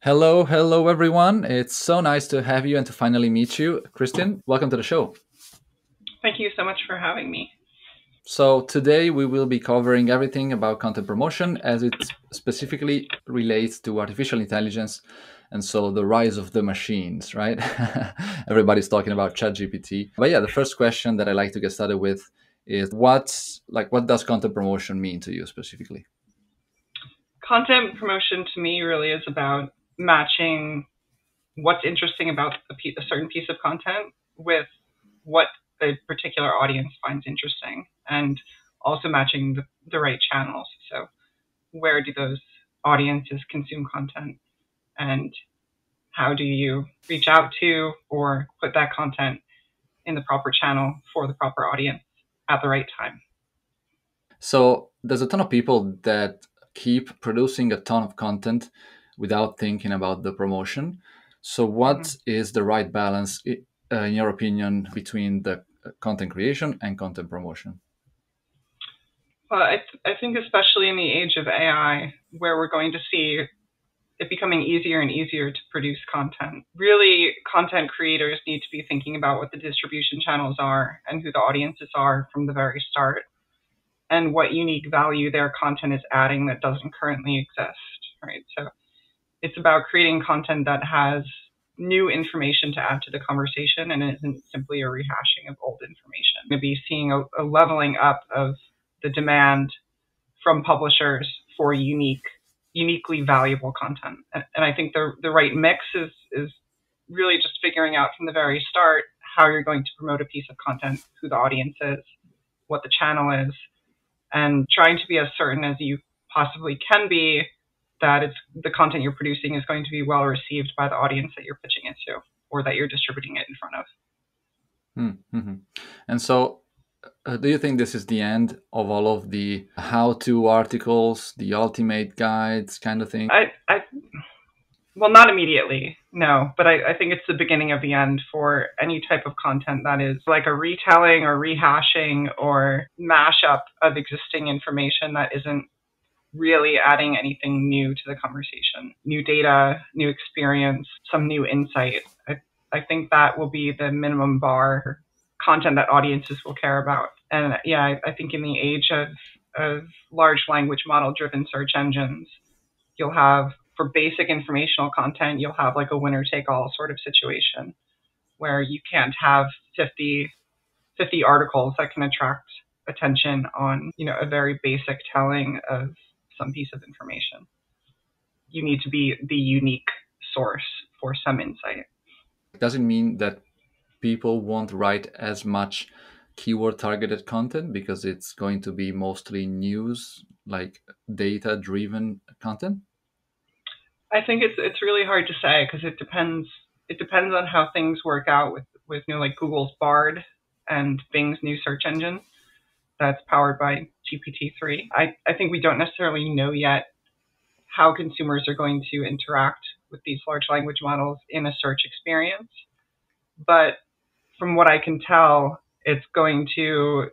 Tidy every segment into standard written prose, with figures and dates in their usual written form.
Hello everyone. It's so nice to have you and to finally meet you. Kristin, welcome to the show. Thank you so much for having me. So, today we will be covering everything about content promotion as it specifically relates to artificial intelligence and so the rise of the machines, right? Everybody's talking about ChatGPT. But yeah, the first question that I like to get started with is what does content promotion mean to you specifically? Content promotion to me really is about matching what's interesting about a certain piece of content with what a particular audience finds interesting, and also matching the right channels. So, where do those audiences consume content, and how do you reach out to or put that content in the proper channel for the proper audience at the right time? So there's a ton of people that keep producing a ton of content without thinking about the promotion. So Mhm. what is the right balance, in your opinion, between the content creation and content promotion? Well, I think especially in the age of AI, where we're going to see it becoming easier and easier to produce content. Really, content creators need to be thinking about what the distribution channels are and who the audiences are from the very start, and what unique value their content is adding that doesn't currently exist, right? So it's about creating content that has new information to add to the conversation and isn't simply a rehashing of old information. Maybe seeing a leveling up of the demand from publishers for uniquely valuable content. And I think the right mix is really just figuring out from the very start how you're going to promote a piece of content, who the audience is, what the channel is, and trying to be as certain as you possibly can be that it's the content you're producing is going to be well received by the audience that you're pitching it to or that you're distributing it in front of. Mm-hmm. And so, do you think this is the end of all of the how-to articles, the ultimate guides kind of thing? I Well, not immediately, no, but I think it's the beginning of the end for any type of content that is like a retelling or rehashing or mashup of existing information that isn't really adding anything new to the conversation. New data, new experience, some new insight. I think that will be the minimum bar content that audiences will care about. And yeah, I think in the age of large language model driven search engines, you'll have for basic informational content, you'll have like a winner take all sort of situation where you can't have 50 articles that can attract attention on, a very basic telling of some piece of information. You need to be the unique source for some insight. Does it mean that people won't write as much keyword targeted content because it's going to be mostly news, like data driven content? I think it's really hard to say because it depends on how things work out with like Google's Bard and Bing's new search engine that's powered by GPT-3. I think we don't necessarily know yet how consumers are going to interact with these large language models in a search experience. But from what I can tell, it's going to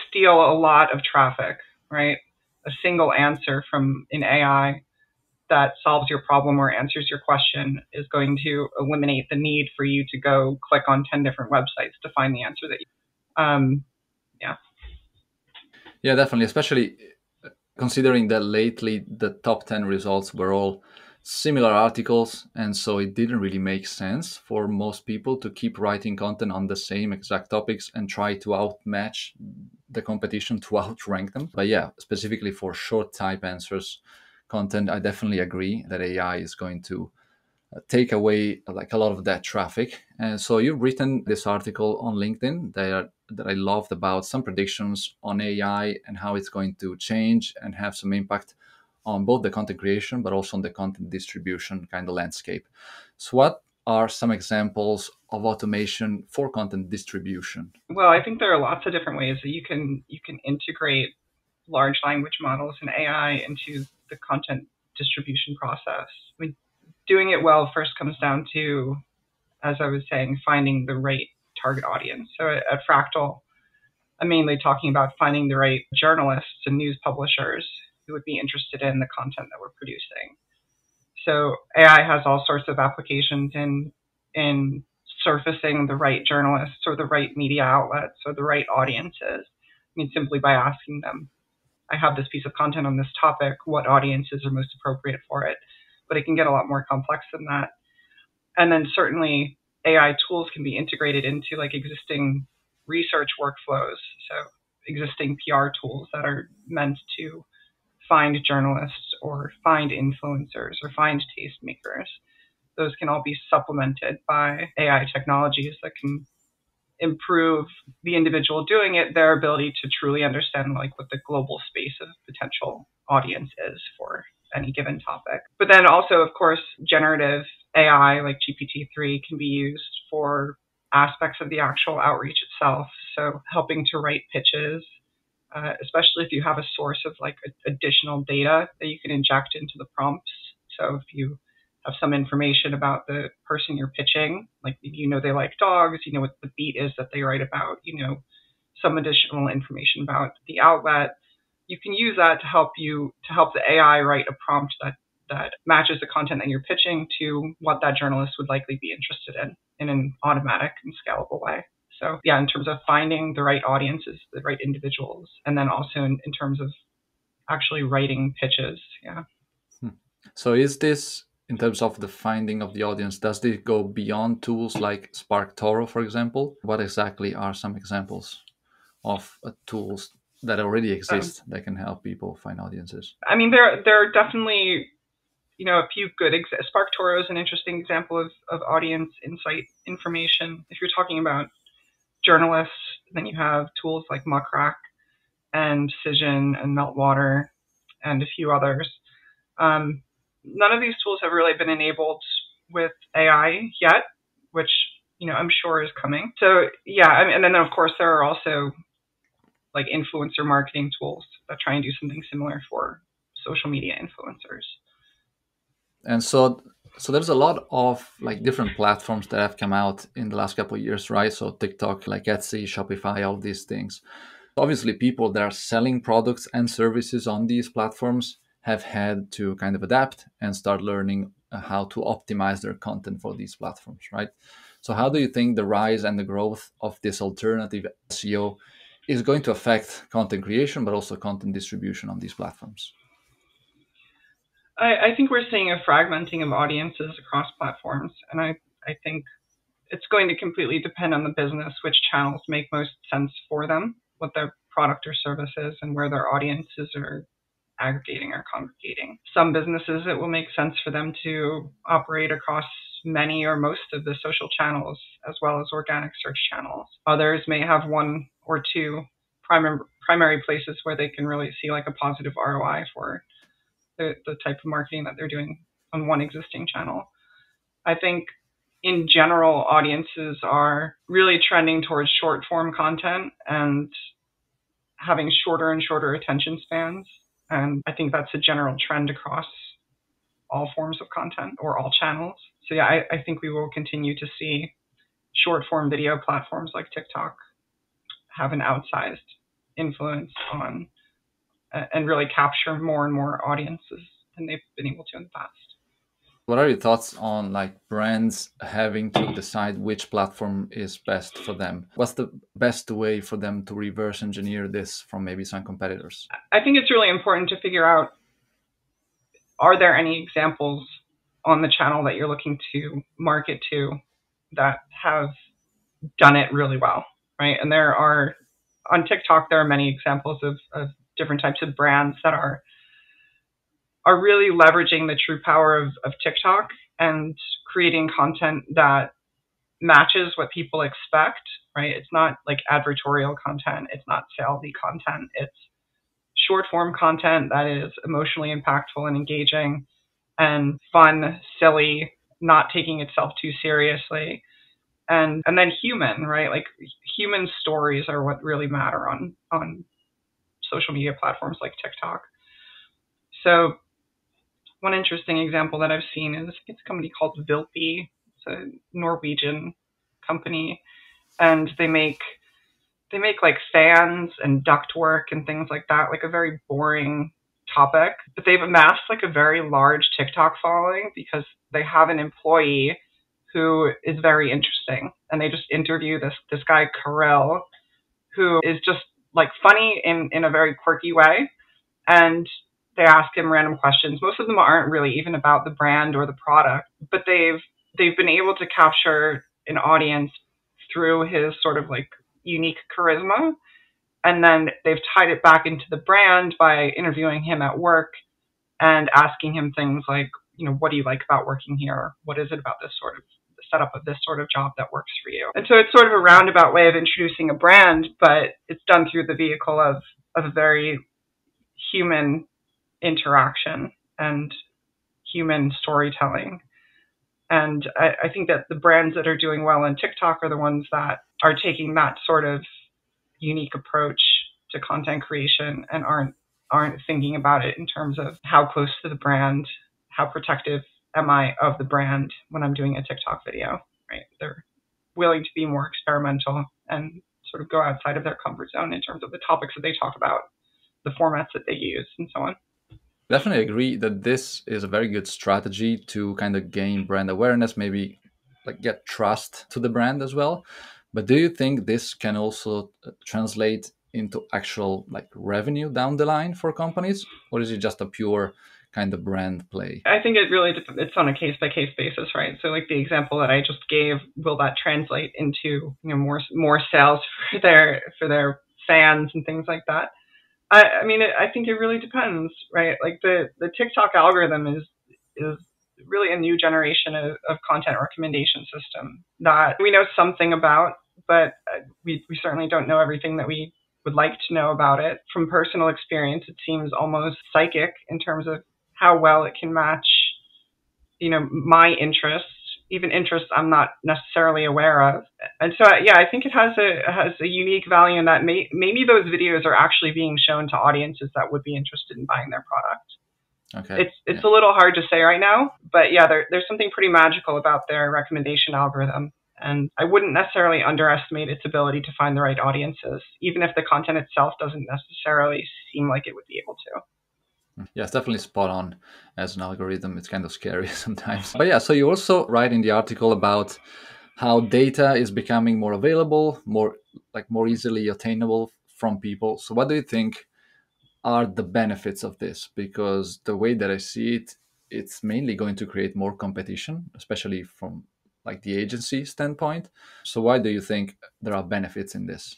steal a lot of traffic, right? A single answer from an AI that solves your problem or answers your question is going to eliminate the need for you to go click on 10 different websites to find the answer that you yeah. Yeah, definitely. Especially considering that lately the top 10 results were all similar articles. And so it didn't really make sense for most people to keep writing content on the same exact topics and try to outmatch the competition to outrank them. But yeah, specifically for short type answers content, I definitely agree that AI is going to take away like a lot of that traffic. And so you've written this article on LinkedIn that I loved about some predictions on AI and how it's going to change and have some impact on both the content creation but also on the content distribution kind of landscape. So what are some examples of automation for content distribution? Well, I think there are lots of different ways that you can integrate large language models and AI into the content distribution process. I mean, doing it well first comes down to, as I was saying, finding the right target audience. So at Fractal, I'm mainly talking about finding the right journalists and news publishers who would be interested in the content that we're producing. So AI has all sorts of applications in surfacing the right journalists or the right media outlets or the right audiences. I mean, simply by asking them, I have this piece of content on this topic, what audiences are most appropriate for it? But it can get a lot more complex than that. And then certainly AI tools can be integrated into like existing research workflows. So existing PR tools that are meant to find journalists or find influencers or find tastemakers. Those can all be supplemented by AI technologies that can improve the individual doing it, their ability to truly understand like what the global space of potential audience is for any given topic. But then also, of course, generative AI like GPT-3 can be used for aspects of the actual outreach itself. So helping to write pitches, especially if you have a source of like additional data that you can inject into the prompts. So if you have some information about the person you're pitching, like you know they like dogs, you know what the beat is that they write about, you know some additional information about the outlet, you can use that to help the AI write a prompt that matches the content that you're pitching to what that journalist would likely be interested in an automatic and scalable way. So yeah, in terms of finding the right audiences, the right individuals, and then also in terms of actually writing pitches. Yeah. So is this, in terms of the finding of the audience, does this go beyond tools like SparkToro, for example? What exactly are some examples of tools that already exist that can help people find audiences? I mean, there are definitely a few good SparkToro is an interesting example of audience insight information. If you're talking about journalists, then you have tools like Muckrack and Cision and Meltwater and a few others. None of these tools have really been enabled with AI yet, which I'm sure is coming. So yeah, and then of course there are also like influencer marketing tools that try and do something similar for social media influencers. And so there's a lot of like different platforms that have come out in the last couple of years, right? So TikTok, like Etsy, Shopify, all these things. Obviously, people that are selling products and services on these platforms have had to kind of adapt and start learning how to optimize their content for these platforms, right? So how do you think the rise and the growth of this alternative SEO is going to affect content creation, but also content distribution on these platforms? I think we're seeing a fragmenting of audiences across platforms, and I think it's going to completely depend on the business, which channels make most sense for them, what their product or service is, and where their audiences are aggregating or congregating. Some businesses, it will make sense for them to operate across many or most of the social channels, as well as organic search channels. Others may have one or two primary places where they can really see like a positive ROI for the type of marketing that they're doing on one existing channel. I think in general, audiences are really trending towards short form content and having shorter and shorter attention spans. And I think that's a general trend across all forms of content or all channels. So yeah, I think we will continue to see short form video platforms like TikTok have an outsized influence on and really capture more and more audiences than they've been able to in the past. What are your thoughts on like brands having to decide which platform is best for them? What's the best way for them to reverse engineer this from maybe some competitors? I think it's really important to figure out, are there any examples on the channel that you're looking to market to that have done it really well, right? And on TikTok, there are many examples of different types of brands that are really leveraging the true power of TikTok and creating content that matches what people expect, right? It's not like advertorial content. It's not salesy content. It's short form content that is emotionally impactful and engaging and fun, silly, not taking itself too seriously. And then human, right? Like human stories are what really matter on social media platforms like TikTok. So one interesting example that I've seen is it's a company called Vilpi. It's a Norwegian company, and they make like fans and ductwork and things like that, like a very boring topic, but they've amassed like a very large TikTok following because they have an employee who is very interesting. And they just interview this guy, Karel, who is just like funny in a very quirky way. And they ask him random questions. Most of them aren't really even about the brand or the product, but they've been able to capture an audience through his sort of like unique charisma. And then they've tied it back into the brand by interviewing him at work and asking him things like, what do you like about working here? What is it about this sort of the setup of this sort of job that works for you? And so it's sort of a roundabout way of introducing a brand, but it's done through the vehicle of a very human interaction and human storytelling. And I think that the brands that are doing well on TikTok are the ones that are taking that sort of unique approach to content creation and aren't thinking about it in terms of how close to the brand, how protective am I of the brand when I'm doing a TikTok video, right? They're willing to be more experimental and sort of go outside of their comfort zone in terms of the topics that they talk about, the formats that they use, and so on. Definitely agree that this is a very good strategy to kind of gain brand awareness, maybe like get trust to the brand as well. But do you think this can also translate into actual like revenue down the line for companies, or is it just a pure kind of brand play? I think it really it's on a case by case basis, right? So like the example that I just gave, will that translate into more sales for their fans and things like that? I mean, I think it really depends, right? Like the TikTok algorithm is really a new generation of content recommendation system that we know something about, but we certainly don't know everything that we would like to know about it. From personal experience, it seems almost psychic in terms of how well it can match, my interests, even interests I'm not necessarily aware of. And so, yeah, I think it has a unique value in that maybe those videos are actually being shown to audiences that would be interested in buying their product. Okay. It's a little hard to say right now, but yeah, there's something pretty magical about their recommendation algorithm. And I wouldn't necessarily underestimate its ability to find the right audiences, even if the content itself doesn't necessarily seem like it would be able to. Yeah, it's definitely spot on as an algorithm. It's kind of scary sometimes. But yeah, so you also write in the article about how data is becoming more available, more easily attainable from people. So what do you think are the benefits of this? Because the way that I see it, it's mainly going to create more competition, especially from like the agency standpoint. So why do you think there are benefits in this?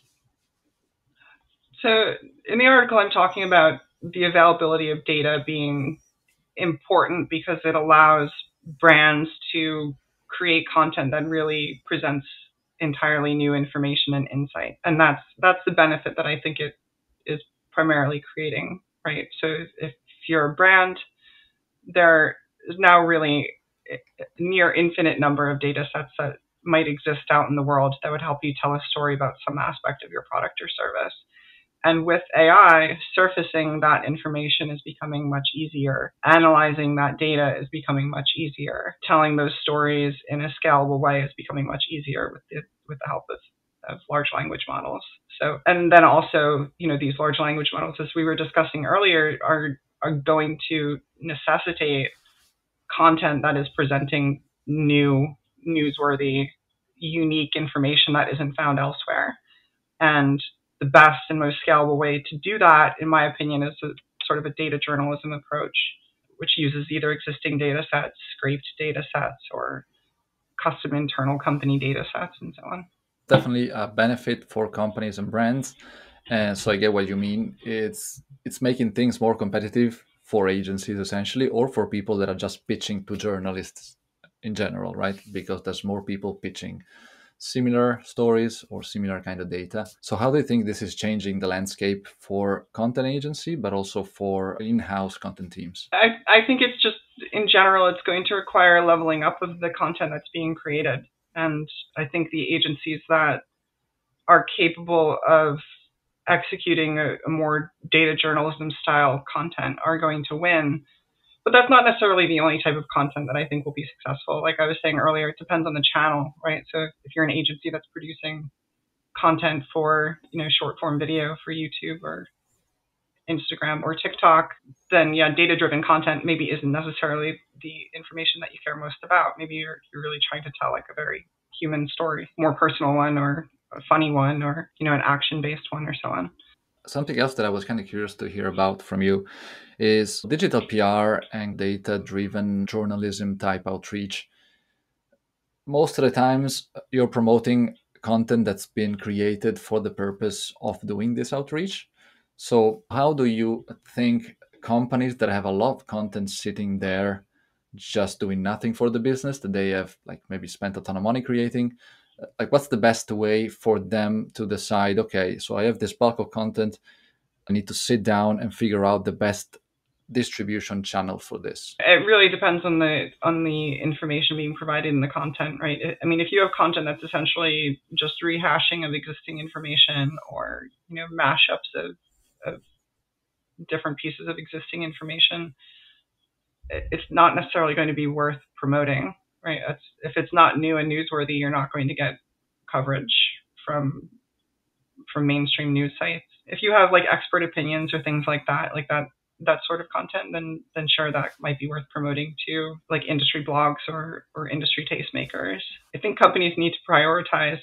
So in the article, I'm talking about the availability of data being important because it allows brands to create content that really presents entirely new information and insight. And that's the benefit that I think it is primarily creating, right? So if you're a brand, there is now really a near infinite number of data sets that might exist out in the world that would help you tell a story about some aspect of your product or service. And with AI, surfacing that information is becoming much easier. Analyzing that data is becoming much easier. Telling those stories in a scalable way is becoming much easier with the help of large language models. So, and then also, these large language models, as we were discussing earlier, are going to necessitate content that is presenting new, newsworthy, unique information that isn't found elsewhere. And the best and most scalable way to do that, in my opinion, is a sort of a data journalism approach, which uses either existing data sets, scraped data sets, or custom internal company data sets, and so on. Definitely a benefit for companies and brands. And so I get what you mean. It's making things more competitive for agencies essentially, or for people that are just pitching to journalists in general, right? Because there's more people pitching similar stories or similar kind of data. So how do you think this is changing the landscape for content agency, but also for in-house content teams? I think it's just, in general, it's going to require a leveling up of the content that's being created. And I think the agencies that are capable of executing a more data journalism style content are going to win. But that's not necessarily the only type of content that I think will be successful. Like I was saying earlier, it depends on the channel, right? So if you're an agency that's producing content for, short form video for YouTube or Instagram or TikTok, then yeah, data-driven content maybe isn't necessarily the information that you care most about. Maybe you're really trying to tell like a very human story, more personal one or a funny one or, an action-based one or so on. Something else that I was kind of curious to hear about from you is digital PR and data-driven journalism type outreach. Most of the times you're promoting content that's been created for the purpose of doing this outreach. So how do you think companies that have a lot of content sitting there just doing nothing for the business that they have like maybe spent a ton of money creating, like what's the best way for them to decide, okay, so I have this bulk of content, I need to sit down and figure out the best distribution channel for this? It really depends on the information being provided in the content, right? I mean, if you have content that's essentially just rehashing of existing information or mashups of different pieces of existing information, it's not necessarily going to be worth promoting, right? If it's not new and newsworthy, you're not going to get coverage from mainstream news sites. If you have like expert opinions or things like that sort of content, then sure, that might be worth promoting to like industry blogs or industry tastemakers. I think companies need to prioritize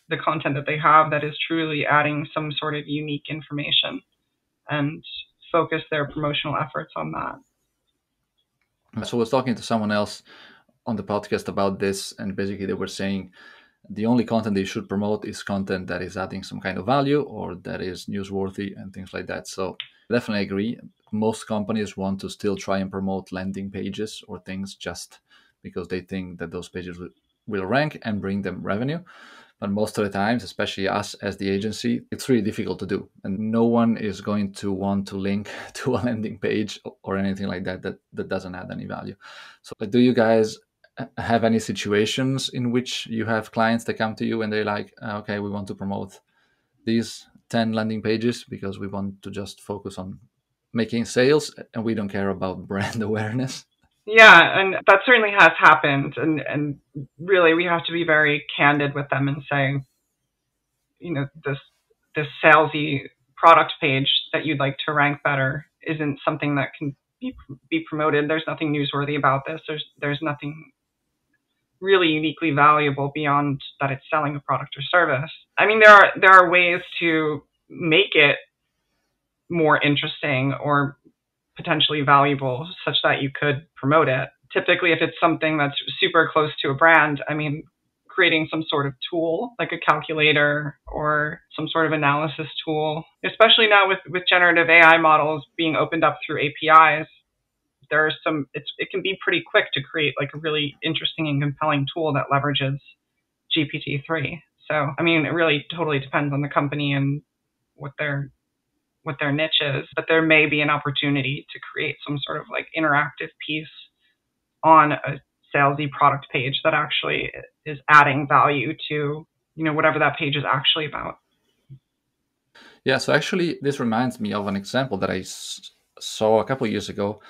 the content that they have that is truly adding some sort of unique information and focus their promotional efforts on that. So I was talking to someone else on the podcast about this, and basically they were saying the only content they should promote is content that is adding some kind of value or that is newsworthy and things like that. So definitely agree. Most companies want to still try and promote landing pages or things just because they think that those pages will rank and bring them revenue. But most of the times, especially us as the agency, it's really difficult to do. And no one is going to want to link to a landing page or anything like that doesn't add any value. So do you guys have any situations in which you have clients that come to you and they're like, okay, we want to promote these 10 landing pages because we want to just focus on making sales and we don't care about brand awareness? Yeah, and that certainly has happened. And really, we have to be very candid with them and say, this salesy product page that you'd like to rank better isn't something that can be promoted. There's nothing newsworthy about this. There's nothing really uniquely valuable beyond that it's selling a product or service. I mean, there are ways to make it more interesting or potentially valuable such that you could promote it. Typically, if it's something that's super close to a brand, I mean, creating some sort of tool like a calculator or some sort of analysis tool, especially now with generative AI models being opened up through APIs, it can be pretty quick to create like a really interesting and compelling tool that leverages GPT-3. So, I mean, it really totally depends on the company and what their niche is, but there may be an opportunity to create some sort of like interactive piece on a salesy product page that actually is adding value to, whatever that page is actually about. Yeah, so actually this reminds me of an example that I saw a couple of years ago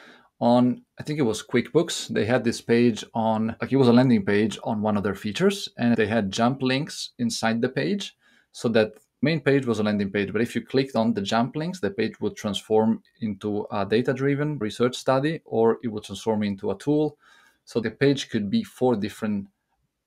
on, I think it was QuickBooks. They had this page on, like it was a landing page on one of their features, and they had jump links inside the page so that main page was a landing page, but if you clicked on the jump links, the page would transform into a data-driven research study, or it would transform into a tool. So the page could be 4 different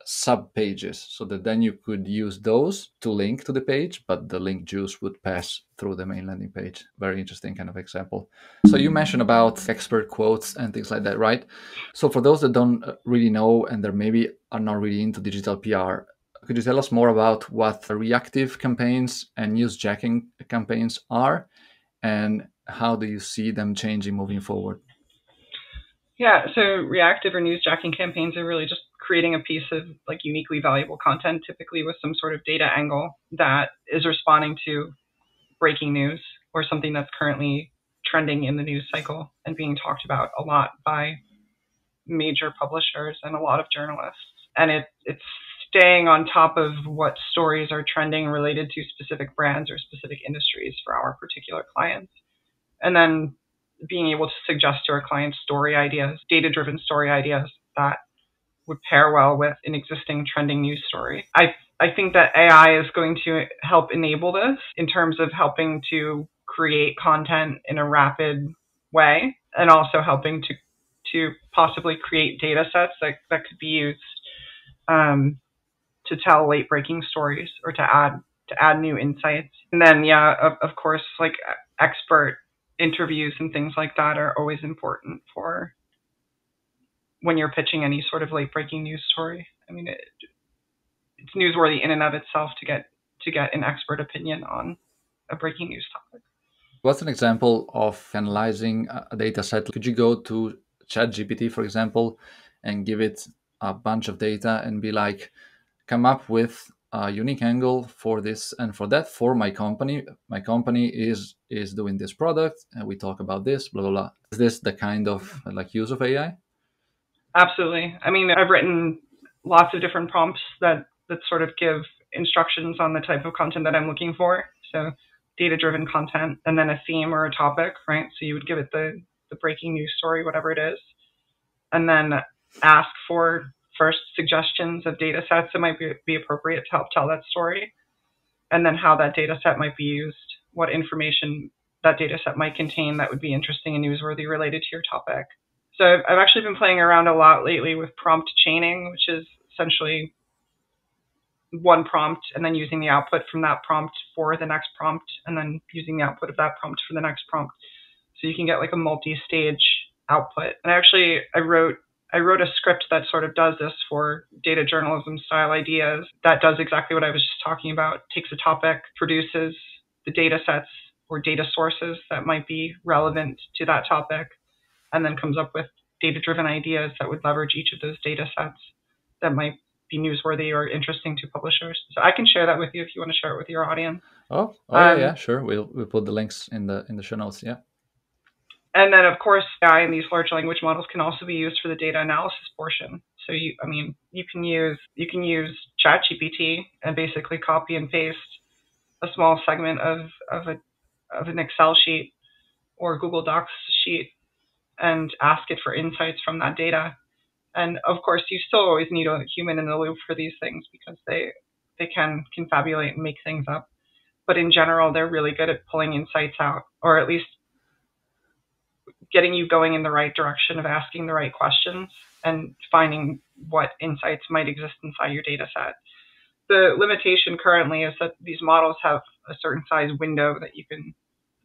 sub pages, so that then you could use those to link to the page, but the link juice would pass through the main landing page. Very interesting kind of example. So you mentioned about expert quotes and things like that, right? So for those that don't really know and they maybe are not really into digital PR, could you tell us more about what reactive campaigns and newsjacking campaigns are, and how do you see them changing moving forward? Yeah, so reactive or newsjacking campaigns are really just creating a piece of like uniquely valuable content, typically with some sort of data angle that is responding to breaking news or something that's currently trending in the news cycle and being talked about a lot by major publishers and a lot of journalists. And it's staying on top of what stories are trending related to specific brands or specific industries for our particular clients. And then being able to suggest to our clients story ideas, data-driven story ideas that would pair well with an existing trending news story. I think that AI is going to help enable this in terms of helping to create content in a rapid way, and also helping to possibly create data sets that could be used to tell late breaking stories or to add new insights. And then yeah, of course, like expert interviews and things like that are always important for when you're pitching any sort of late breaking news story. I mean, it's newsworthy in and of itself to get an expert opinion on a breaking news topic. What's an example of analyzing a data set? Could you go to ChatGPT, for example, and give it a bunch of data and be like, come up with a unique angle for this and for that for my company. My company is doing this product, and we talk about this, blah blah blah. Is this the kind of like use of AI? Absolutely. I mean, I've written lots of different prompts that sort of give instructions on the type of content that I'm looking for. So data-driven content, and then a theme or a topic, right? So you would give it the breaking news story, whatever it is, and then ask for first suggestions of data sets that might be appropriate to help tell that story, and then how that data set might be used, what information that data set might contain that would be interesting and newsworthy related to your topic. So I've actually been playing around a lot lately with prompt chaining, which is essentially one prompt and then using the output from that prompt for the next prompt, and then using the output of that prompt for the next prompt. So you can get like a multi-stage output. And actually, I wrote a script that sort of does this for data journalism style ideas. That does exactly what I was just talking about. Takes a topic, produces the data sets or data sources that might be relevant to that topic, and then comes up with data-driven ideas that would leverage each of those data sets that might be newsworthy or interesting to publishers. So I can share that with you if you want to share it with your audience. Oh yeah, sure. We'll put the links in the show notes. Yeah. And then of course, AI and these large language models can also be used for the data analysis portion. So you can use ChatGPT and basically copy and paste a small segment of an Excel sheet or Google Docs sheet and ask it for insights from that data. And of course, you still always need a human in the loop for these things because they can confabulate and make things up. But in general, they're really good at pulling insights out, or at least getting you going in the right direction of asking the right questions and finding what insights might exist inside your data set. The limitation currently is that these models have a certain size window that you can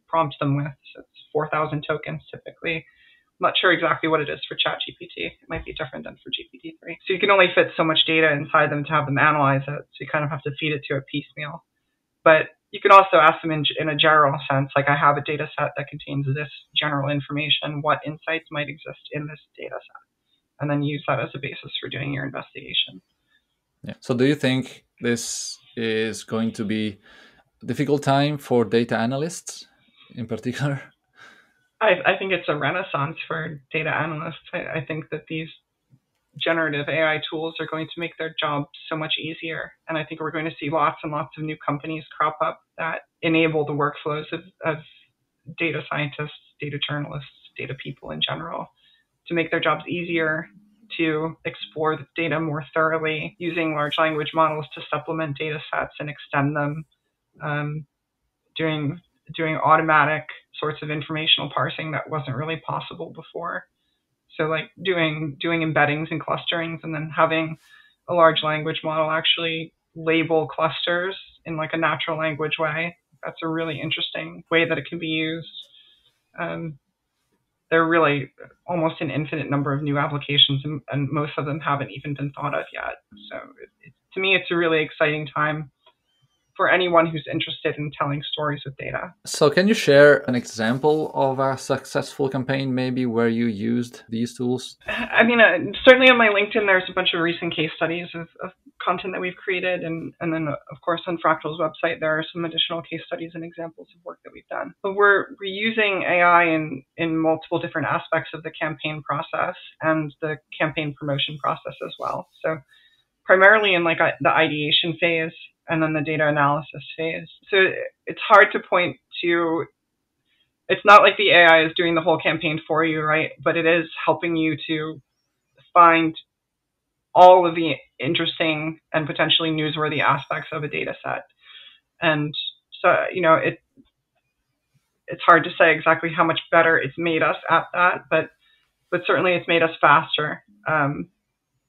prompt them with. So it's 4,000 tokens typically. I'm not sure exactly what it is for ChatGPT. It might be different than for GPT-3. So you can only fit so much data inside them to have them analyze it. So you kind of have to feed it to a piecemeal. But you can also ask them in a general sense, like I have a data set that contains this general information. What insights might exist in this data set? And then use that as a basis for doing your investigation. Yeah. So do you think this is going to be a difficult time for data analysts in particular? I think it's a renaissance for data analysts. I think that these generative AI tools are going to make their job so much easier. And I think we're going to see lots and lots of new companies crop up that enable the workflows of data scientists, data journalists, data people in general to make their jobs easier, to explore the data more thoroughly, using large language models to supplement data sets and extend them, doing automatic sorts of informational parsing that wasn't really possible before. So like doing embeddings and clusterings, and then having a large language model actually label clusters in like a natural language way. That's a really interesting way that it can be used. There are really almost an infinite number of new applications, and most of them haven't even been thought of yet. So to me, it's a really exciting time for anyone who's interested in telling stories with data. So can you share an example of a successful campaign maybe where you used these tools? I mean, certainly on my LinkedIn, there's a bunch of recent case studies of content that we've created. And then, of course, on Fractal's website, there are some additional case studies and examples of work that we've done. But we're using AI in multiple different aspects of the campaign process and the campaign promotion process as well. So primarily in like the ideation phase and then the data analysis phase. So it's hard to point to, it's not like the AI is doing the whole campaign for you, right? But it is helping you to find all of the interesting and potentially newsworthy aspects of a data set. And so, it's hard to say exactly how much better it's made us at that, but certainly it's made us faster, and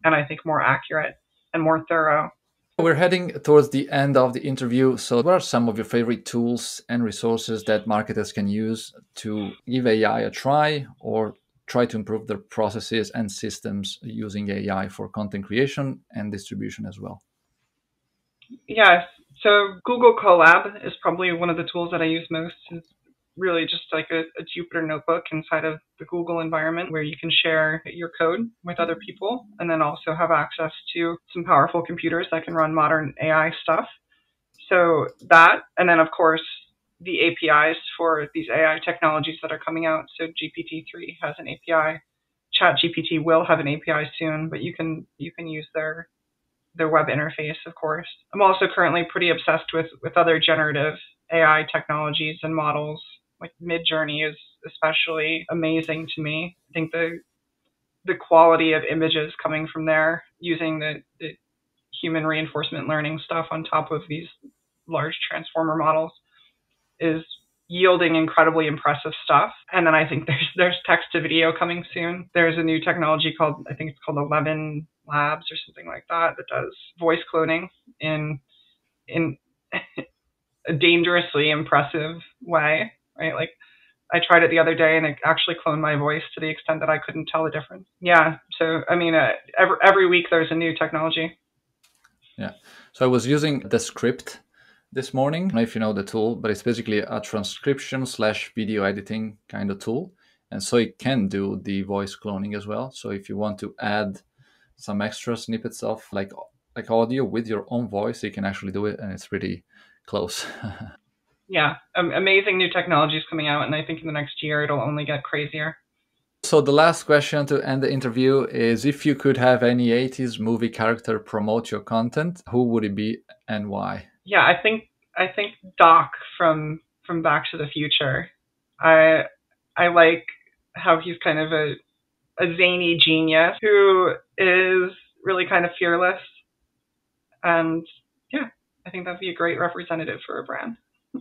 I think more accurate and more thorough. We're heading towards the end of the interview. So, what are some of your favorite tools and resources that marketers can use to give AI a try or try to improve their processes and systems using AI for content creation and distribution as well? Yes. So Google Colab is probably one of the tools that I use most. It's really just like a Jupyter notebook inside of the Google environment where you can share your code with other people and then also have access to some powerful computers that can run modern AI stuff. So that, and then of course the APIs for these AI technologies that are coming out. So GPT-3 has an API. ChatGPT will have an API soon, but you can use their web interface, of course. I'm also currently pretty obsessed with other generative AI technologies and models. Like Midjourney is especially amazing to me. I think the quality of images coming from there using the human reinforcement learning stuff on top of these large transformer models is yielding incredibly impressive stuff. And then I think there's text to video coming soon. There's a new technology called, I think it's called 11 Labs or something like that, that does voice cloning in a dangerously impressive way, right? Like I tried it the other day and it actually cloned my voice to the extent that I couldn't tell the difference. Yeah. So, I mean, every week there's a new technology. Yeah. So I was using the script this morning. I don't know if you know the tool, but it's basically a transcription slash video editing kind of tool. And so it can do the voice cloning as well. So if you want to add some extra snippets of like audio with your own voice, you can actually do it, and it's pretty close. Yeah. Amazing new technologies coming out. And I think in the next year, it'll only get crazier. So the last question to end the interview is, if you could have any 80s movie character promote your content, who would it be and why? Yeah, I think Doc from Back to the Future. I like how he's kind of a zany genius who is really kind of fearless, and yeah, I think that'd be a great representative for a brand.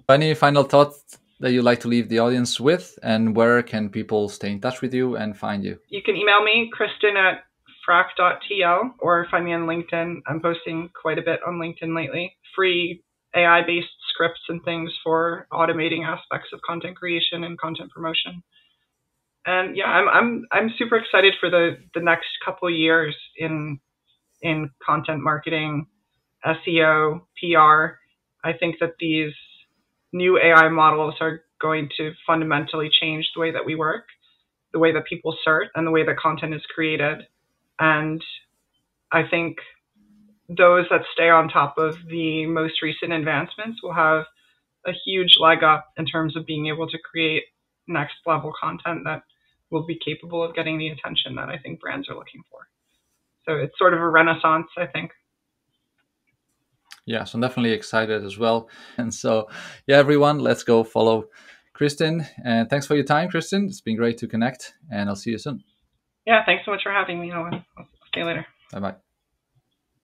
Any final thoughts that you'd like to leave the audience with, and where can people stay in touch with you and find you? You can email me, Kristin at frac.tl, or find me on LinkedIn. I'm posting quite a bit on LinkedIn lately. Free AI-based scripts and things for automating aspects of content creation and content promotion. And yeah, I'm super excited for the next couple of years in content marketing, SEO, PR. I think that these new AI models are going to fundamentally change the way that we work, the way that people search, and the way that content is created. And I think those that stay on top of the most recent advancements will have a huge leg up in terms of being able to create next level content that will be capable of getting the attention that I think brands are looking for. So it's sort of a renaissance, I think. Yeah, so I'm definitely excited as well. And so, yeah, everyone, let's go follow Kristin. And thanks for your time, Kristin. It's been great to connect, and I'll see you soon. Yeah, thanks so much for having me, Owen. I'll see you later. Bye bye.